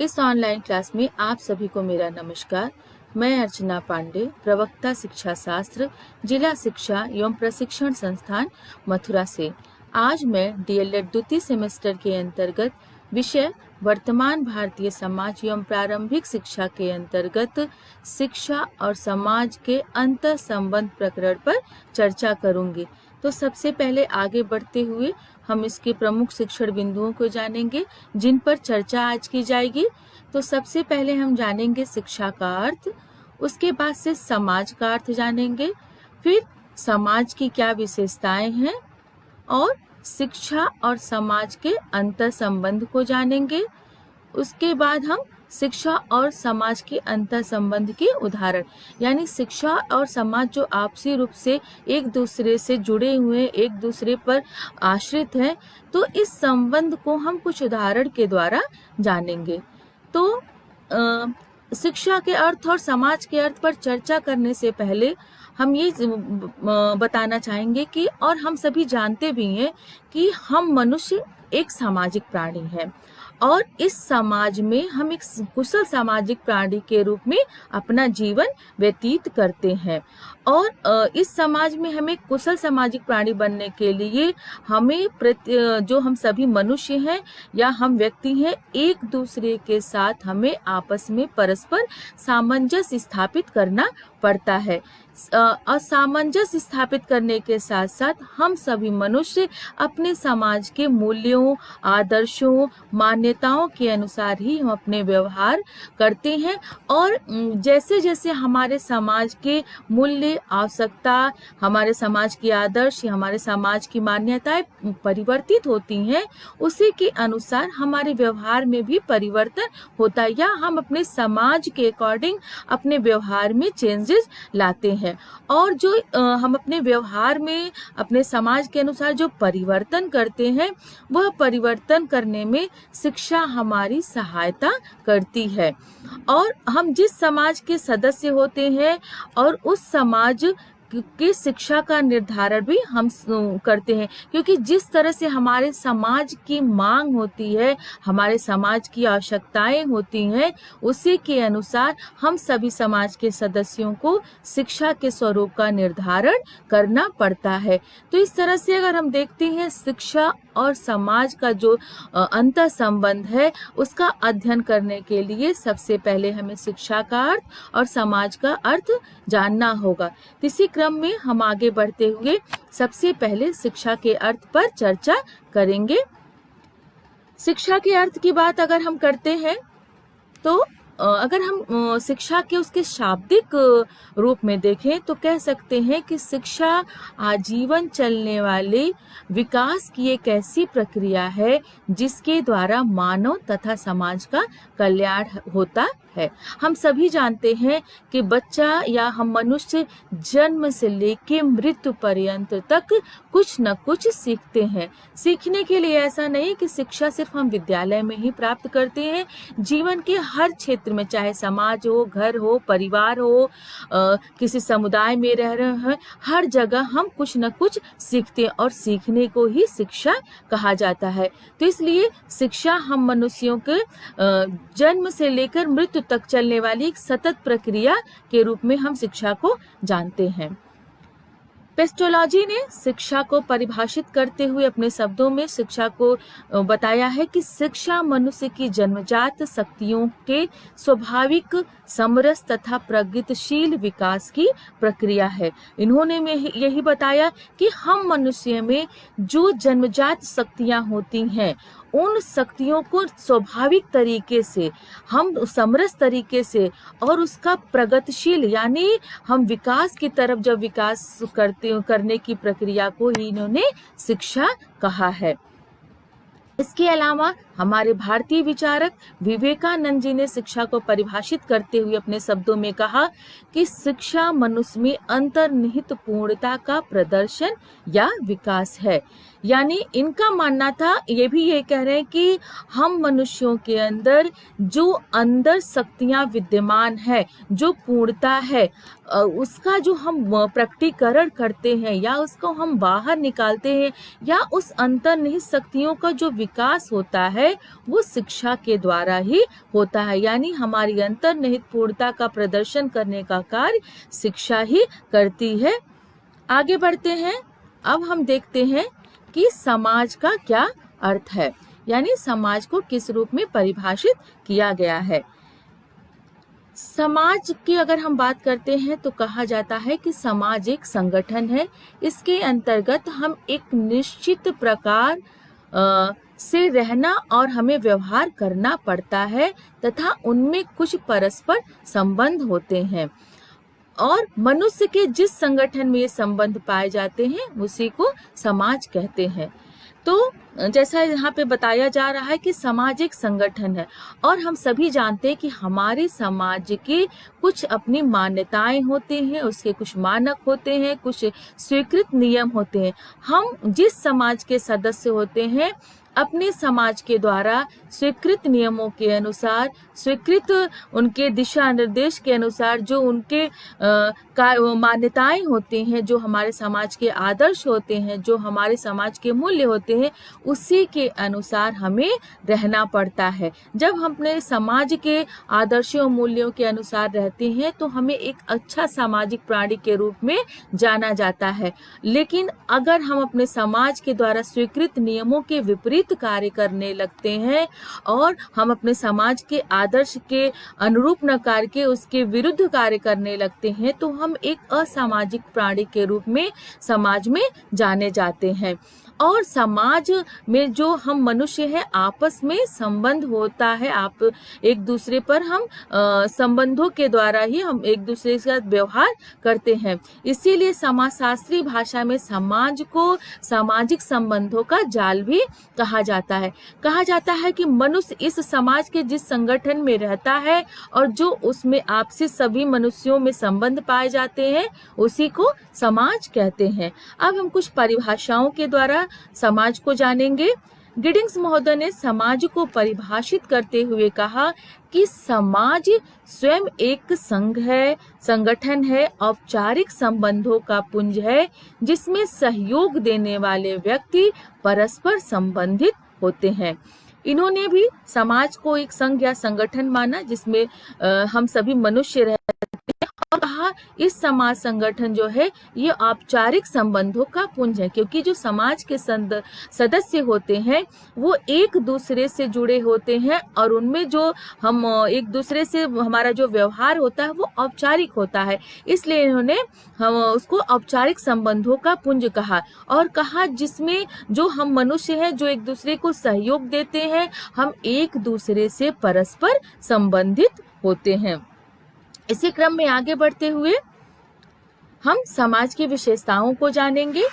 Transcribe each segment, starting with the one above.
इस online class में आप सभी को मेरा नमस्कार। मैं अर्चना पांडे, प्रवक्ता शिक्षा शास्त्र, जिला शिक्षा एवं प्रशिक्षण संस्थान मथुरा से। आज मैं डीएलएड द्वितीय सेमेस्टर के अंतर्गत विषय वर्तमान भारतीय समाज एवं प्रारंभिक शिक्षा के अंतर्गत शिक्षा और समाज के अंतर संबंध प्रकरण पर चर्चा करूंगी। तो सबसे पहले आगे बढ़ते हुए हम इसके प्रमुख शिक्षण बिंदुओं को जानेंगे जिन पर चर्चा आज की जाएगी। तो सबसे पहले हम जानेंगे शिक्षा का अर्थ, उसके बाद से समाज का अर्थ जानेंगे, फिर समाज की क्या विशेषताएं हैं और शिक्षा और समाज के अंतर संबंध को जानेंगे। उसके बाद हम शिक्षा और समाज के अंतर संबंध के उदाहरण, यानी शिक्षा और समाज जो आपसी रूप से एक दूसरे से जुड़े हुए, एक दूसरे पर आश्रित हैं, तो इस संबंध को हम कुछ उदाहरण के द्वारा जानेंगे। तो शिक्षा के अर्थ और समाज के अर्थ पर चर्चा करने से पहले हम ये बताना चाहेंगे कि और हम सभी जानते भी हैं कि हम मनुष्य एक सामाजिक प्राणी है और इस समाज में हम एक कुशल सामाजिक प्राणी के रूप में अपना जीवन व्यतीत करते हैं। और इस समाज में हमें कुशल सामाजिक प्राणी बनने के लिए हमें जो हम सभी मनुष्य हैं या हम व्यक्ति हैं, एक दूसरे के साथ हमें आपस में परस्पर सामंजस्य स्थापित करना पड़ता है। और सामंजस्य स्थापित करने के साथ साथ हम सभी मनुष्य अपने समाज के मूल्यों, आदर्शों, मान्यताओं के अनुसार ही हम अपने व्यवहार करते हैं। और जैसे जैसे हमारे समाज के मूल्य, आवश्यकता, हमारे समाज की आदर्श, हमारे समाज की मान्यताएं परिवर्तित होती हैं, उसी के अनुसार हमारे व्यवहार में भी परिवर्तन होता है या हम अपने समाज के अकॉर्डिंग अपने व्यवहार में चेंजेस लाते हैं। और जो हम अपने व्यवहार में अपने समाज के अनुसार जो परिवर्तन करते हैं, वह परिवर्तन करने में शिक्षा हमारी सहायता करती है। और हम जिस समाज के सदस्य होते हैं और उस समाज की शिक्षा का निर्धारण भी हम करते हैं, क्योंकि जिस तरह से हमारे समाज की मांग होती है, हमारे समाज की आवश्यकताएं होती हैं, उसी के अनुसार हम सभी समाज के सदस्यों को शिक्षा के स्वरूप का निर्धारण करना पड़ता है। तो इस तरह से अगर हम देखते हैं शिक्षा और समाज का जो अंतर संबंध है, उसका अध्ययन करने के लिए सबसे पहले हमें शिक्षा का अर्थ और समाज का अर्थ जानना होगा। इसी क्रम में हम आगे बढ़ते हुए सबसे पहले शिक्षा के अर्थ पर चर्चा करेंगे। शिक्षा के अर्थ की बात अगर हम करते हैं तो अगर हम शिक्षा के उसके शाब्दिक रूप में देखें तो कह सकते हैं कि शिक्षा आजीवन चलने वाले विकास की एक ऐसी प्रक्रिया है जिसके द्वारा मानव तथा समाज का कल्याण होता है। हम सभी जानते हैं कि बच्चा या हम मनुष्य जन्म से लेके मृत्यु पर्यंत तक कुछ न कुछ सीखते हैं। सीखने के लिए ऐसा नहीं कि शिक्षा सिर्फ हम विद्यालय में ही प्राप्त करते हैं। जीवन के हर क्षेत्र में, चाहे समाज हो, घर हो, परिवार हो, किसी समुदाय में रह रहे हैं, हर जगह हम कुछ न कुछ सीखते हैं और सीखने को ही शिक्षा कहा जाता है। तो इसलिए शिक्षा हम मनुष्यों के जन्म से लेकर मृत्यु तक चलने वाली एक सतत प्रक्रिया के रूप में हम शिक्षा को जानते हैं। पेस्टोलॉजी ने शिक्षा को परिभाषित करते हुए अपने शब्दों में शिक्षा को बताया है कि शिक्षा मनुष्य की जन्मजात शक्तियों के स्वाभाविक, समरस तथा प्रगतिशील विकास की प्रक्रिया है। इन्होंने यही बताया कि हम मनुष्य में जो जन्मजात शक्तियां होती हैं, उन शक्तियों को स्वाभाविक तरीके से, हम समरस तरीके से और उसका प्रगतिशील यानी हम विकास की तरफ जब विकास करने की प्रक्रिया को ही इन्होंने शिक्षा कहा है। इसके अलावा हमारे भारतीय विचारक विवेकानंद जी ने शिक्षा को परिभाषित करते हुए अपने शब्दों में कहा कि शिक्षा मनुष्य में अंतर्निहित पूर्णता का प्रदर्शन या विकास है। यानी इनका मानना था, ये भी ये कह रहे हैं कि हम मनुष्यों के अंदर जो अंदर शक्तियां विद्यमान है, जो पूर्णता है, उसका जो हम प्रकटीकरण करते हैं या उसको हम बाहर निकालते हैं, या उस अंतर्निहित शक्तियों का जो विकास होता है वो शिक्षा के द्वारा ही होता है। यानी हमारी अंतर्निहित पूर्णता का प्रदर्शन करने का कार्य शिक्षा ही करती है। आगे बढ़ते हैं। अब हम देखते हैं कि समाज का क्या अर्थ है, यानी समाज को किस रूप में परिभाषित किया गया है। समाज की अगर हम बात करते हैं तो कहा जाता है कि समाज एक संगठन है। इसके अंतर्गत हम एक निश्चित प्रकार से रहना और हमें व्यवहार करना पड़ता है तथा उनमें कुछ परस्पर संबंध होते हैं, और मनुष्य के जिस संगठन में ये संबंध पाए जाते हैं उसी को समाज कहते हैं। तो जैसा यहाँ पे बताया जा रहा है कि समाज एक संगठन है, और हम सभी जानते हैं कि हमारे समाज के कुछ अपनी मान्यताएं होती हैं, उसके कुछ मानक होते हैं, कुछ स्वीकृत नियम होते हैं। हम जिस समाज के सदस्य होते हैं अपने समाज के द्वारा स्वीकृत नियमों के अनुसार, स्वीकृत उनके दिशा निर्देश के अनुसार, जो उनके मान्यताएं होती हैं, जो हमारे समाज के आदर्श होते हैं, जो हमारे समाज के मूल्य होते हैं, उसी के अनुसार हमें रहना पड़ता है। जब हम अपने समाज के आदर्शों मूल्यों के अनुसार रहते हैं तो हमें एक अच्छा सामाजिक प्राणी के रूप में जाना जाता है। लेकिन अगर हम अपने समाज के द्वारा स्वीकृत नियमों के विपरीत कार्य करने लगते हैं और हम अपने समाज के आदर्श के अनुरूप न करके उसके विरुद्ध कार्य करने लगते हैं तो हम एक असामाजिक प्राणी के रूप में समाज में जाने जाते हैं। और समाज में जो हम मनुष्य हैं आपस में संबंध होता है, आप एक दूसरे पर हम संबंधों के द्वारा ही हम एक दूसरे के साथ व्यवहार करते हैं। इसीलिए समाजशास्त्री भाषा में समाज को सामाजिक संबंधों का जाल भी कहा जाता है। कहा जाता है कि मनुष्य इस समाज के जिस संगठन में रहता है और जो उसमें आपसी सभी मनुष्यों में संबंध पाए जाते हैं उसी को समाज कहते हैं। अब हम कुछ परिभाषाओं के द्वारा समाज को जानेंगे। गिडिंग्स महोदय ने समाज को परिभाषित करते हुए कहा कि समाज स्वयं एक संघ है, संगठन है, औपचारिक संबंधों का पुंज है जिसमें सहयोग देने वाले व्यक्ति परस्पर संबंधित होते हैं। इन्होंने भी समाज को एक संघ या संगठन माना जिसमें हम सभी मनुष्य रहते हैं, और कहा इस समाज संगठन जो है ये औपचारिक संबंधों का पुंज है, क्योंकि जो समाज के सदस्य होते हैं वो एक दूसरे से जुड़े होते हैं और उनमें जो हम एक दूसरे से हमारा जो व्यवहार होता है वो औपचारिक होता है। इसलिए इन्होंने हम उसको औपचारिक संबंधों का पुंज कहा, और कहा जिसमें जो हम मनुष्य हैं जो एक दूसरे को सहयोग देते हैं, हम एक दूसरे से परस्पर संबंधित होते हैं। इसी क्रम में आगे बढ़ते हुए हम समाज की विशेषताओं को जानेंगे।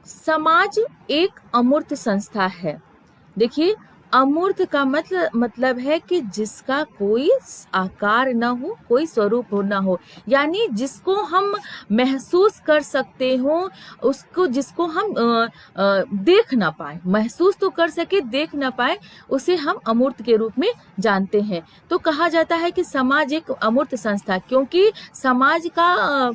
समाज एक अमूर्त संस्था है। देखिए, अमूर्त का मतलब है कि जिसका कोई आकार न हो, कोई स्वरूप न हो, यानी जिसको हम महसूस कर सकते हो, उसको जिसको हम देख ना पाए, महसूस तो कर सके देख ना पाए, उसे हम अमूर्त के रूप में जानते हैं। तो कहा जाता है कि समाज एक अमूर्त संस्था, क्योंकि समाज का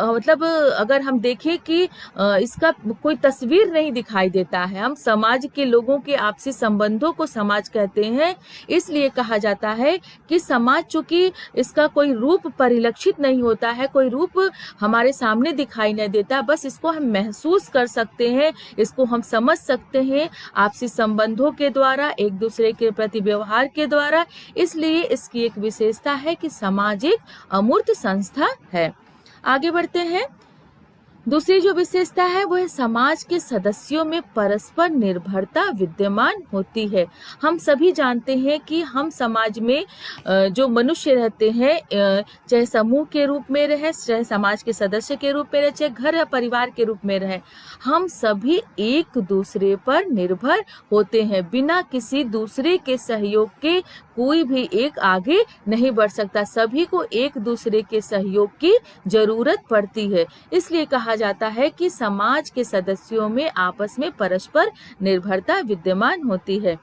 मतलब अगर हम देखें कि इसका कोई तस्वीर नहीं दिखाई देता है, हम समाज के लोगों के आपसी संबंधों को समाज कहते हैं। इसलिए कहा जाता है कि समाज चूंकि इसका कोई रूप परिलक्षित नहीं होता है, कोई रूप हमारे सामने दिखाई नहीं देता, बस इसको हम महसूस कर सकते हैं, इसको हम समझ सकते हैं आपसी संबंधों के द्वारा, एक दूसरे के प्रति व्यवहार के द्वारा। इसलिए इसकी एक विशेषता है कि समाज एक अमूर्त संस्था है। आगे बढ़ते हैं। दूसरी जो विशेषता है वो है समाज के सदस्यों में परस्पर निर्भरता विद्यमान होती है। हम सभी जानते हैं कि हम समाज में जो मनुष्य रहते हैं, चाहे समूह के रूप में रहे, चाहे समाज के सदस्य के रूप में रहे, चाहे घर या परिवार के रूप में रहे, हम सभी एक दूसरे पर निर्भर होते हैं। बिना किसी दूसरे के सहयोग के कोई भी एक आगे नहीं बढ़ सकता। सभी को एक दूसरे के सहयोग की जरूरत पड़ती है। इसलिए कहा जाता है कि समाज के सदस्यों में आपस में परस्पर निर्भरता विद्यमान होती है।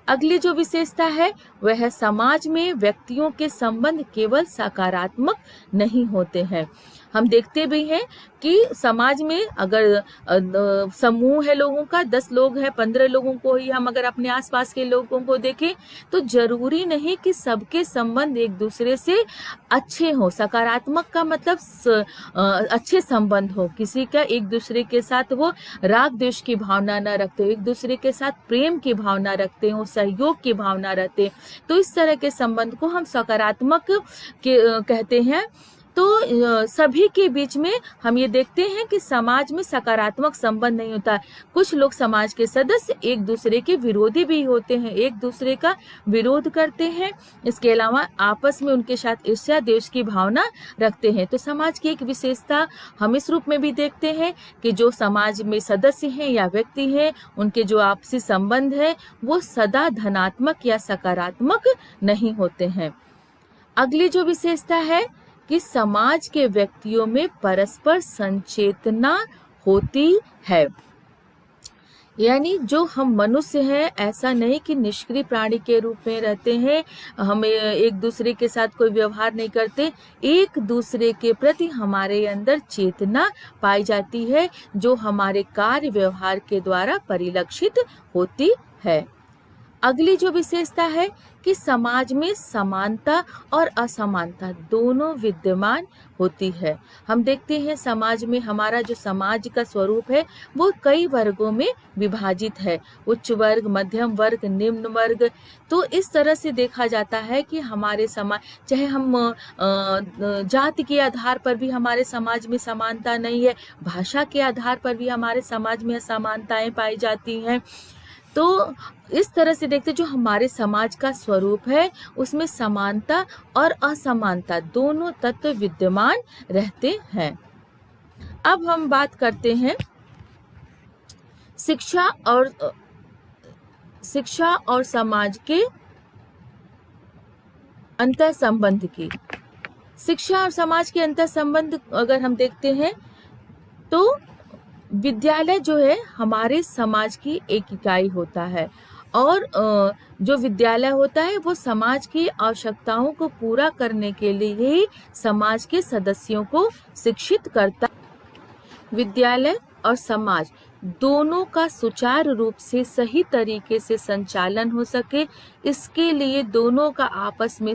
अगली जो विशेषता है वह है समाज में व्यक्तियों के संबंध केवल सकारात्मक नहीं होते हैं। हम देखते भी हैं कि समाज में अगर समूह है लोगों का, 10 लोग हैं, 15 लोगों को ही हम अगर अपने आसपास के लोगों को देखें तो जरूरी नहीं कि सबके संबंध एक दूसरे से अच्छे हो। सकारात्मक का मतलब अच्छे संबंध हो, किसी का एक दूसरे के साथ वो राग द्वेष की भावना न रखते हो, एक दूसरे के साथ प्रेम की भावना रखते हो, सहयोग की भावना रहते, तो इस तरह के संबंध को हम सकारात्मक कहते हैं। तो सभी के बीच में हम ये देखते हैं कि समाज में सकारात्मक संबंध नहीं होता। कुछ लोग समाज के सदस्य एक दूसरे के विरोधी भी होते हैं, एक दूसरे का विरोध करते हैं, इसके अलावा आपस में उनके साथ ईर्ष्या द्वेष की भावना रखते हैं। तो समाज की एक विशेषता हम इस रूप में भी देखते हैं कि जो समाज में सदस्य हैं या व्यक्ति हैं, उनके जो आपसी संबंध है वो सदा धनात्मक या सकारात्मक नहीं होते हैं। अगली जो विशेषता है कि समाज के व्यक्तियों में परस्पर संचेतना होती है। यानी जो हम मनुष्य हैं, ऐसा नहीं कि निष्क्रिय प्राणी के रूप में रहते हैं, हम एक दूसरे के साथ कोई व्यवहार नहीं करते, एक दूसरे के प्रति हमारे अंदर चेतना पाई जाती है जो हमारे कार्य व्यवहार के द्वारा परिलक्षित होती है। अगली जो विशेषता है कि समाज में समानता और असमानता दोनों विद्यमान होती है। हम देखते हैं समाज में हमारा जो समाज का स्वरूप है वो कई वर्गों में विभाजित है, उच्च वर्ग, मध्यम वर्ग, निम्न वर्ग। तो इस तरह से देखा जाता है कि हमारे समाज, चाहे हम जाति के आधार पर भी हमारे समाज में समानता नहीं है, भाषा के आधार पर भी हमारे समाज में असमानताएं पाई जाती हैं। तो इस तरह से देखते जो हमारे समाज का स्वरूप है उसमें समानता और असमानता दोनों तत्व विद्यमान रहते हैं। अब हम बात करते हैं शिक्षा और समाज के अंतर संबंध की। शिक्षा और समाज के अंतर संबंध अगर हम देखते हैं तो विद्यालय जो है हमारे समाज की एक इकाई होता है और जो विद्यालय होता है वो समाज की आवश्यकताओं को पूरा करने के लिए ही समाज के सदस्यों को शिक्षित करता है। विद्यालय और समाज दोनों का सुचारू रूप से सही तरीके से संचालन हो सके, इसके लिए दोनों का आपस में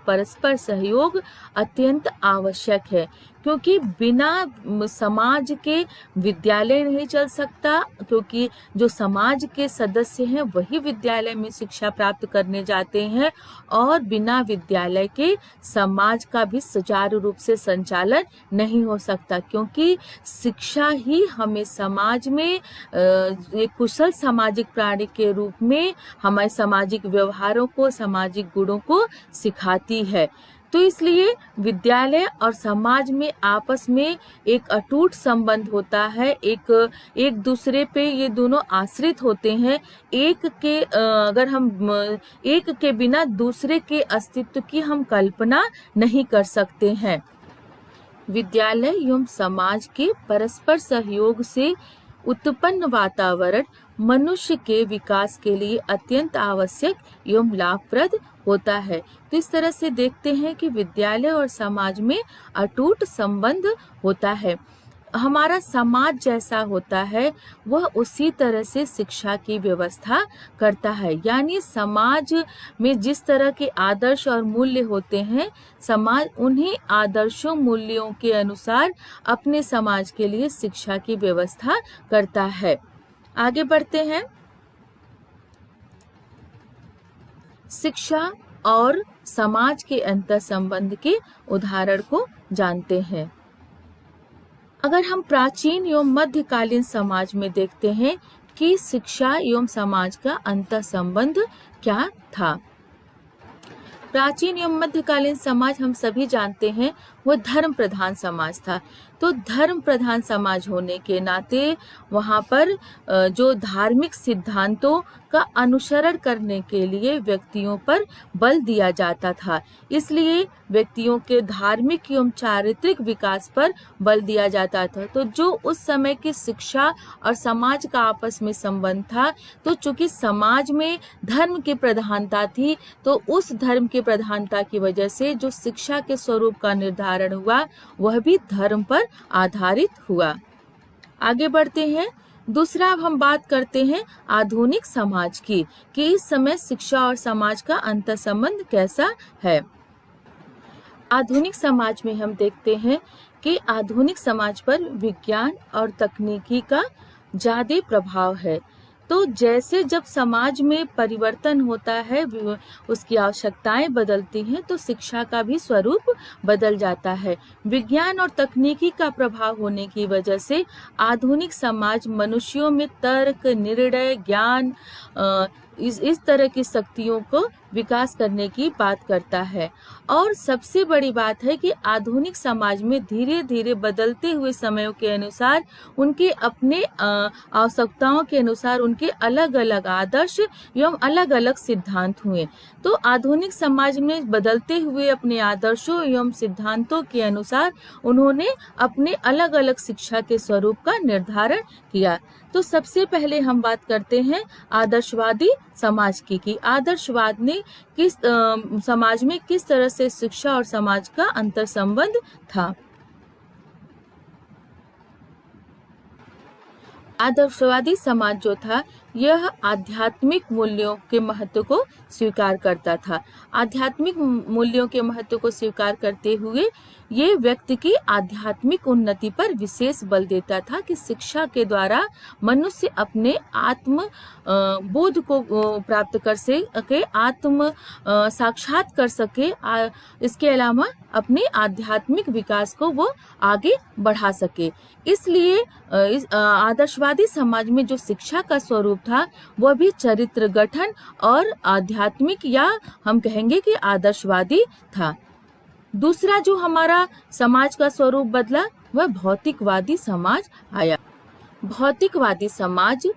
परस्पर सहयोग अत्यंत आवश्यक है, क्योंकि बिना समाज के विद्यालय नहीं चल सकता, क्योंकि जो समाज के सदस्य हैं वही विद्यालय में शिक्षा प्राप्त करने जाते हैं और बिना विद्यालय के समाज का भी सुचारू रूप से संचालन नहीं हो सकता, क्योंकि शिक्षा ही हमें समाज में एक कुशल सामाजिक प्राणी के रूप में हमारे सामाजिक व्यवहारों को, सामाजिक गुणों को सिखाती है। तो इसलिए विद्यालय और समाज में आपस में एक अटूट संबंध होता है, एक दूसरे पे ये दोनों आश्रित होते हैं। अगर हम एक के बिना दूसरे के अस्तित्व की हम कल्पना नहीं कर सकते हैं। विद्यालय एवं समाज के परस्पर सहयोग से उत्पन्न वातावरण मनुष्य के विकास के लिए अत्यंत आवश्यक एवं लाभप्रद होता है। तो इस तरह से देखते हैं कि विद्यालय और समाज में अटूट संबंध होता है। हमारा समाज जैसा होता है वह उसी तरह से शिक्षा की व्यवस्था करता है, यानी समाज में जिस तरह के आदर्श और मूल्य होते हैं, समाज उन्हीं आदर्शों मूल्यों के अनुसार अपने समाज के लिए शिक्षा की व्यवस्था करता है। आगे बढ़ते हैं, शिक्षा और समाज के अंतर संबंध के उदाहरण को जानते हैं। अगर हम प्राचीन एवं मध्यकालीन समाज में देखते हैं कि शिक्षा एवं समाज का अंतर संबंध क्या था। प्राचीन एवं मध्यकालीन समाज हम सभी जानते हैं वो धर्म प्रधान समाज था। तो धर्म प्रधान समाज होने के नाते वहाँ पर जो धार्मिक सिद्धांतों का अनुसरण करने के लिए व्यक्तियों पर बल दिया जाता था। इसलिए व्यक्तियों के धार्मिक एवं चारित्रिक विकास पर बल दिया जाता था। तो जो उस समय की शिक्षा और समाज का आपस में संबंध था, तो चूंकि समाज में धर्म की प्रधानता थी, तो उस धर्म की प्रधानता की वजह से जो शिक्षा के स्वरूप का निर्धारण हुआ वह भी धर्म पर आधारित हुआ। आगे बढ़ते हैं। दूसरा अब हम बात करते हैं आधुनिक समाज की, कि इस समय शिक्षा और समाज का अंतर संबंध कैसा है। आधुनिक समाज में हम देखते हैं कि आधुनिक समाज पर विज्ञान और तकनीकी का ज्यादा प्रभाव है। तो जैसे जब समाज में परिवर्तन होता है, उसकी आवश्यकताएं बदलती हैं, तो शिक्षा का भी स्वरूप बदल जाता है। विज्ञान और तकनीकी का प्रभाव होने की वजह से आधुनिक समाज मनुष्यों में तर्क, निर्णय, ज्ञान, इस तरह की शक्तियों को विकास करने की बात करता है। और सबसे बड़ी बात है कि आधुनिक समाज में धीरे धीरे बदलते हुए समयों के अनुसार, उनके अपने आवश्यकताओं के अनुसार उनके अलग अलग आदर्श एवं अलग अलग सिद्धांत हुए। तो आधुनिक समाज में बदलते हुए अपने आदर्शों एवं सिद्धांतों के अनुसार उन्होंने अपने अलग अलग शिक्षा के स्वरूप का निर्धारण किया। तो सबसे पहले हम बात करते हैं आदर्शवादी समाज की, कि आदर्शवाद ने किस समाज में किस तरह से शिक्षा और समाज का अंतर संबंध था। आदर्शवादी समाज जो था, यह आध्यात्मिक मूल्यों के महत्व को स्वीकार करता था। आध्यात्मिक मूल्यों के महत्व को स्वीकार करते हुए ये व्यक्ति की आध्यात्मिक उन्नति पर विशेष बल देता था, कि शिक्षा के द्वारा मनुष्य अपने आत्म बोध को प्राप्त कर सके, आत्म साक्षात कर सके। इसके अलावा अपने आध्यात्मिक विकास को वो आगे बढ़ा सके। इसलिए इस आदर्शवादी समाज में जो शिक्षा का स्वरूप था वह भी चरित्र गठन और आध्यात्मिक, या हम कहेंगे कि आदर्शवादी था। दूसरा जो हमारा समाज का स्वरूप बदला वह भौतिकवादी समाज आया। भौतिकवादी समाज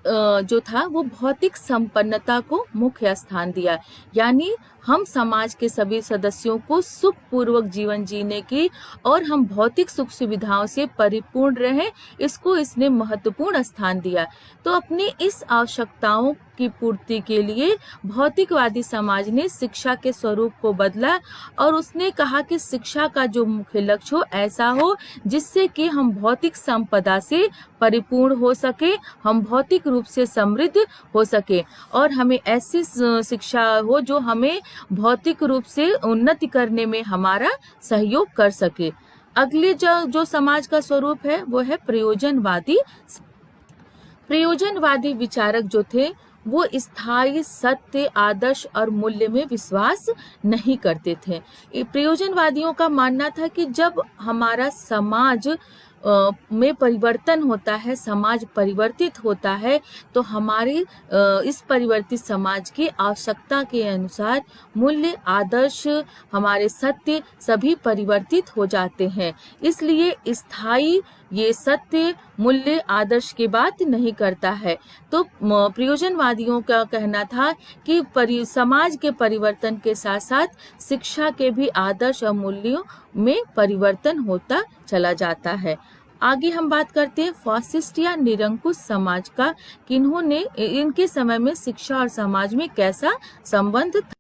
जो था वो भौतिक संपन्नता को मुख्य स्थान दिया, यानी हम समाज के सभी सदस्यों को सुखपूर्वक जीवन जीने की और हम भौतिक सुख सुविधाओं से परिपूर्ण रहें, इसको इसने महत्वपूर्ण स्थान दिया। तो अपनी इस आवश्यकताओं की पूर्ति के लिए भौतिकवादी समाज ने शिक्षा के स्वरूप को बदला और उसने कहा कि शिक्षा का जो मुख्य लक्ष्य हो ऐसा हो जिससे कि हम भौतिक संपदा से परिपूर्ण हो सके, हम भौतिक रूप से समृद्ध हो सके और हमें ऐसी शिक्षा हो जो हमें भौतिक रूप से उन्नति करने में हमारा सहयोग कर सके। अगले जो समाज का स्वरूप है वो है प्रयोजनवादी। प्रयोजनवादी विचारक जो थे वो स्थायी सत्य, आदर्श और मूल्य में विश्वास नहीं करते थे। प्रयोजनवादियों का मानना था कि जब हमारा समाज में परिवर्तन होता है, समाज परिवर्तित होता है, तो हमारे इस परिवर्तित समाज की आवश्यकता के अनुसार मूल्य, आदर्श, हमारे सत्य सभी परिवर्तित हो जाते हैं। इसलिए स्थायी ये सत्य, मूल्य, आदर्श की बात नहीं करता है। तो प्रयोजनवादियों का कहना था कि समाज के परिवर्तन के साथ साथ शिक्षा के भी आदर्श और मूल्यों में परिवर्तन होता चला जाता है। आगे हम बात करते हैं फासिस्ट या निरंकुश समाज का, कि इनके समय में शिक्षा और समाज में कैसा संबंध था।